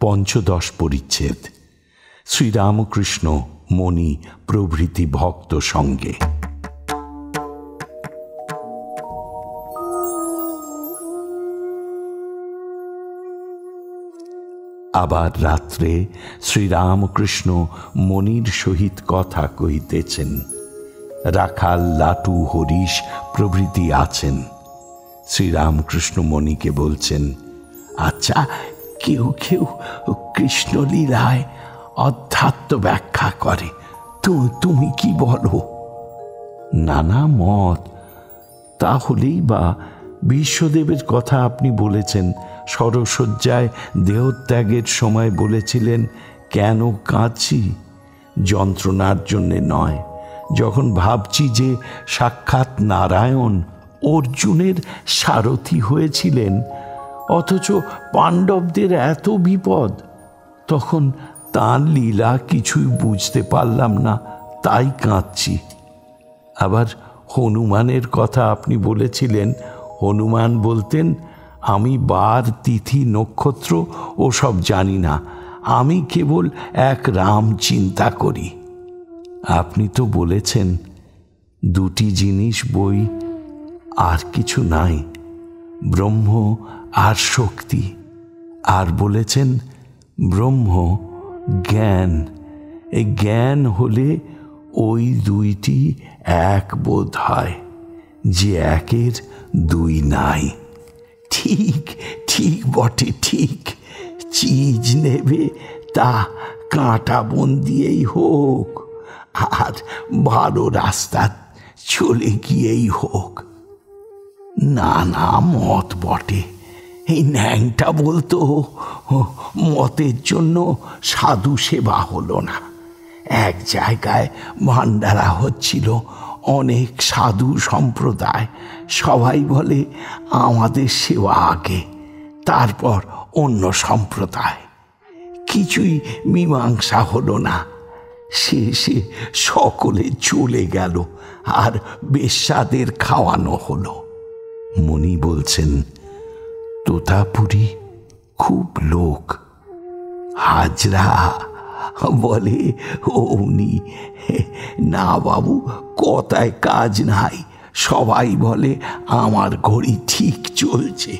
পঞ্চদশ পরিচ্ছেদ। শ্রীরামকৃষ্ণ, মণি প্রভৃতি ভক্ত সঙ্গে। আবার রাত্রে শ্রীরামকৃষ্ণ মণির সহিত কথা কহিতেছেন। রাখাল, লাটু, হরিশ প্রভৃতি আছেন। শ্রীরামকৃষ্ণ মণিকে বলছেন, আচ্ছা, কেউ কেউ কৃষ্ণলীলায় অধ্যাত্ম ব্যাখ্যা করে, তুমি কি বলো? নানা মত। তাহলেই বা বিশ্বদেবের কথা আপনি বলেছেন, সরসজ্জায় দেহত্যাগের সময় বলেছিলেন, কেন কাঁদছি? যন্ত্রণার জন্যে নয়। যখন ভাবছি যে সাক্ষাৎ নারায়ণ অর্জুনের সারথি হয়েছিলেন, অথচ পাণ্ডবদের এত বিপদ, তখন তাঁর লীলা কিছুই বুঝতে পারলাম না, তাই কাঁদছি। আবার হনুমানের কথা আপনি বলেছিলেন, হনুমান বলতেন, আমি বার, তিথি, নক্ষত্র ও সব জানি না, আমি কেবল এক রাম চিন্তা করি। আপনি তো বলেছেন দুটি জিনিস বই, আর কিছু নাই, ব্রহ্ম আর শক্তি। আর বলেছেন ব্রহ্ম জ্ঞান, এই জ্ঞান হলে ওই দুইটি এক বোধ হয়, যে একের দুই নাই। ঠিক ঠিক বটে, ঠিক। চিজ নেবে তা কাঁটা বন দিয়েই হোক, আর ভালো রাস্তা চলে গিয়েই হোক। নানা মত বটে। এই ন্যাংটা বলতো, মতের জন্য সাধু সেবা হলো না। এক জায়গায় ভান্ডারা হচ্ছিল, অনেক সাধু সম্প্রদায়, সবাই বলে আমাদের সেবা আগে, তারপর অন্য সম্প্রদায়। কিছুই মীমাংসা হলো না, শেষে সকলে চলে গেল, আর বেশ্যাদের খাওয়ানো হলো। মণি বলছেন, তোতাপুরি খুব লোক। হাজরা বলে, অমনি, না বাবু, কথায় কাজ নাই, সবাই বলে আমার ঘড়ি ঠিক চলছে।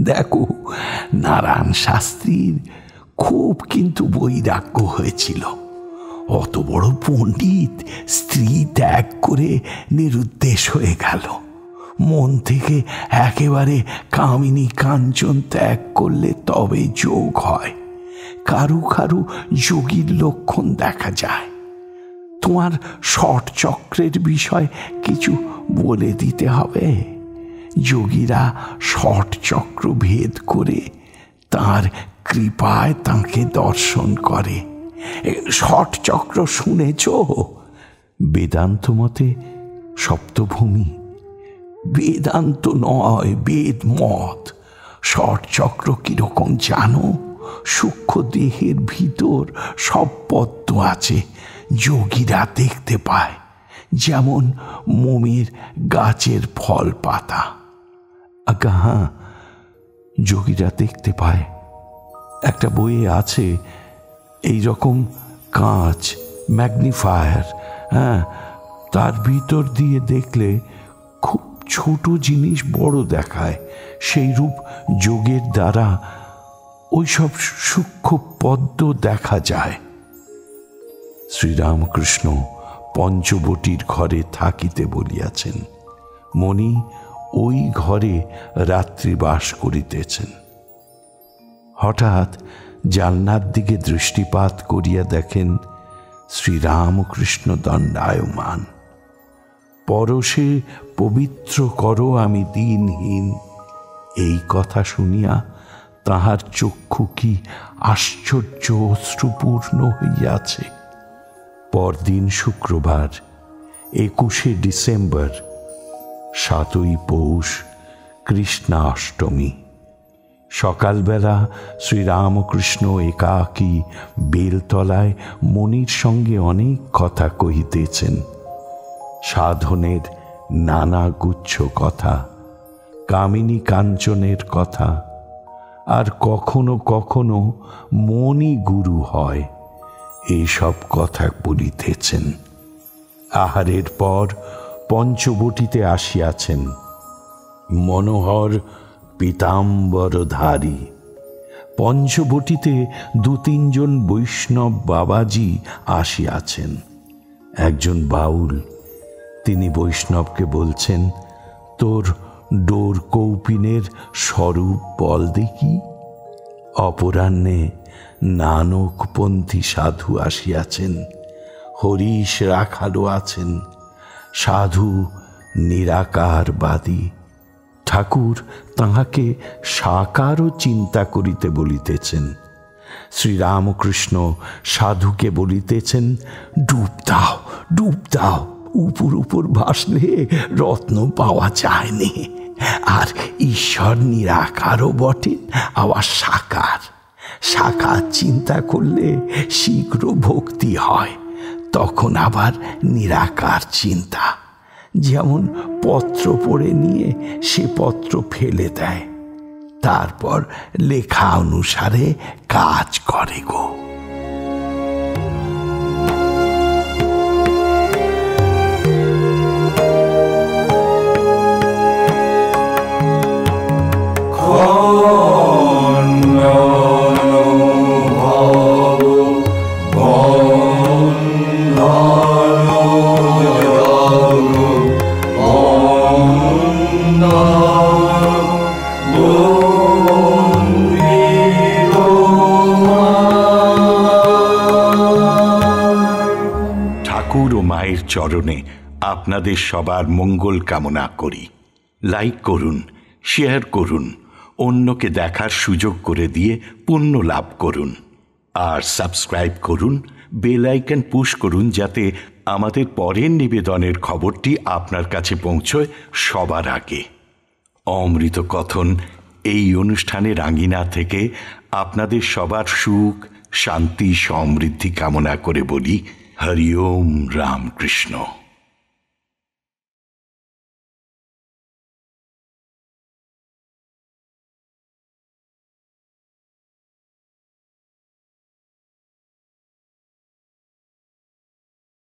দেখো, নারায়ণ শাস্ত্রীর খুব কিন্তু বৈরাগ্য হয়েছিল। অত বড় পণ্ডিত স্ত্রী ত্যাগ করে নিরুদ্দেশ হয়ে গেল। মন থেকে একেবারে কামিনী কাঞ্চন ত্যাগ করলে তবে যোগ হয়। কারু কারু যোগীর লক্ষণ দেখা যায়। তোমার ষট চক্রের বিষয় কিছু বলে দিতে হবে। যোগীরা ষট চক্র ভেদ করে তাঁর কৃপায় তাঁকে দর্শন করে। ষট চক্র শুনেছ? বেদান্ত মতে সপ্তভূমি। বেদান্ত নয়, বেদ মত। ষট চক্র কিরকম জানো? সূক্ষ্ম দেহের ভিতর সব পদ্ম আছে, যোগীরা দেখতে পায়, যেমন মোমের গাছের ফল পাতা। আজ্ঞা হ্যাঁ, যোগীরা দেখতে পায়। একটা বইয়ে আছে এই রকম কাঁচ, ম্যাগনিফায়ার, হ্যাঁ, তার ভিতর দিয়ে দেখলে খুব ছোট জিনিস বড় দেখায়। সেই রূপ যোগের দ্বারা ওইসব সূক্ষ্ম পদ্ম দেখা যায়। শ্রীরামকৃষ্ণ পঞ্চবটির ঘরে থাকিতে বলিয়াছেন। মণি ওই ঘরে রাত্রিবাস করিতেছেন। হঠাৎ জানলার দিকে দৃষ্টিপাত করিয়া দেখেন শ্রীরামকৃষ্ণ দণ্ডায়মান। পরশে পবিত্র করো আমি দিনহীন, এই কথা শুনিয়া তাহার চক্ষু কি আশ্চর্য অশ্রুপূর্ণ হইয়াছে। পরদিন শুক্রবার, 21শে ডিসেম্বর, 7ই পৌষ, কৃষ্ণাষ্টমী। সকালবেলা শ্রীরামকৃষ্ণ একাকী বেলতলায় মনির সঙ্গে অনেক কথা কহিতেছেন, সাধনের নানা গুচ্ছ কথা, কামিনী কাঞ্চনের কথা, আর কখনো কখনো মনি গুরু হয় এইসব কথা বলিতেছেন। আহারের পর পঞ্চবটিতে আসিয়াছেন মনোহর পীতাম্বরধারী। পঞ্চবটিতে 2-3 বৈষ্ণব বাবাজি আসিয়াছেন। একজন বাউল, তিনি বৈষ্ণবকে বলছেন, তোর ডোর কৌপিনের স্বরূপ বল দেখি। অপরাহ্নে নানকপন্থী সাধু আসিয়াছেন, হরিশ রাখালো আছেন। সাধু নিরাকারবাদী। ঠাকুর তাহাকে সাকারও চিন্তা করিতে বলিতেছেন। শ্রীরামকৃষ্ণ সাধুকে বলিতেছেন, ডুব দাও, ডুব দাও, উপর উপর ভাসলে রত্ন পাওয়া যায়নি। আর ঈশ্বর নিরাকারও বটেন, আবার সাকার। সাকার চিন্তা করলে শীঘ্র ভক্তি হয়, তখন আবার নিরাকার চিন্তা। যেমন পত্র পড়ে নিয়ে সে পত্র ফেলে দেয়, তারপর লেখা অনুসারে কাজ করে গো। ঠাকুর ও মায়ের চরণে আপনাদের সবার মঙ্গল কামনা করি। লাইক করুন, শেয়ার করুন, অন্যকে দেখার সুযোগ করে দিয়ে পুণ্য লাভ করুন। আর সাবস্ক্রাইব করুন, বেল আইকন পুশ করুন, যাতে আমাদের পরের নিবেদনের খবরটি আপনার কাছে পৌঁছয় সবার আগে। অমৃত কথন এই অনুষ্ঠানের আঙ্গিনা থেকে আপনাদের সবার সুখ, শান্তি, সমৃদ্ধি কামনা করে বলি, হরি ওম রামকৃষ্ণ।